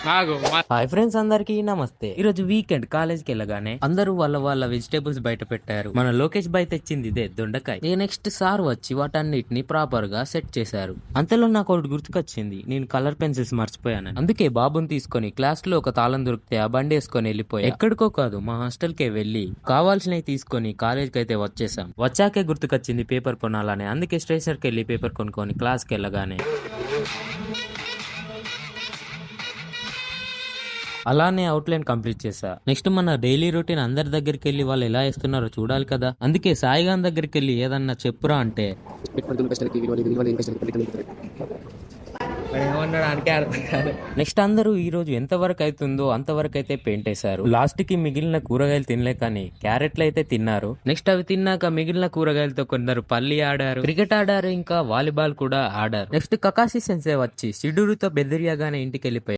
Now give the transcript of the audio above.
Hi friends, అందరికి నమస్తే. ఈ రోజు వీకెండ్ కాలేజ్కి వెళ్ళగానే అందరూ వాళ్ళ వెజిటేబుల్స్ బయట పెట్టారు. మన లోకేష్ బై తెచ్చింది ఇదే దొండకాయ. నెక్స్ట్ సార్ వచ్చి వాటన్నిటిని ప్రాపర్ గా సెట్ చేశారు. అంతలో నాకు ఒకటి గుర్తుకొచ్చింది, నేను కలర్ పెన్సిల్స్ మర్చిపోయాను. అందుకే బాబుని తీసుకొని క్లాస్ లో ఒక తాళం దొరికితే ఆ బండి వేసుకొని వెళ్ళిపోయి ఎక్కడికో కాదు మా హాస్టల్ కే వెళ్ళి కావాల్సినవి తీసుకొని కాలేజ్ కి అయితే వచ్చేసాం. వచ్చాకే గుర్తుకొచ్చింది పేపర్ కొనాలని. అందుకే స్టేషనర్కి వెళ్ళి పేపర్ కొనుక్కొని క్లాస్ కి వెళ్ళగానే అలానే అవుట్లైన్ కంప్లీట్ చేసా. నెక్స్ట్ మన డైలీ రొటీన్ అందరి దగ్గరికి వెళ్ళి వాళ్ళు ఎలా వేస్తున్నారో చూడాలి కదా. అందుకే సాయిగాన్ దగ్గరికి వెళ్ళి ఏదన్నా చెప్పురా అంటే నెక్స్ట్ అందరూ ఈ రోజు ఎంత వరకు అవుతుందో అంతవరకు అయితే పెయింట్ వేశారు. లాస్ట్ కి మిగిలిన కూరగాయలు తినలే కానీ క్యారెట్లు అయితే తిన్నారు. నెక్స్ట్ అవి తిన్నాక మిగిలిన కూరగాయలతో కొందరు పల్లి ఆడారు, క్రికెట్ ఆడారు, ఇంకా వాలీబాల్ కూడా ఆడారు. నెక్స్ట్ కకాసి సెన్సే వచ్చి సిడురుతో బెదిరియగానే ఇంటికి వెళ్ళిపోయారు.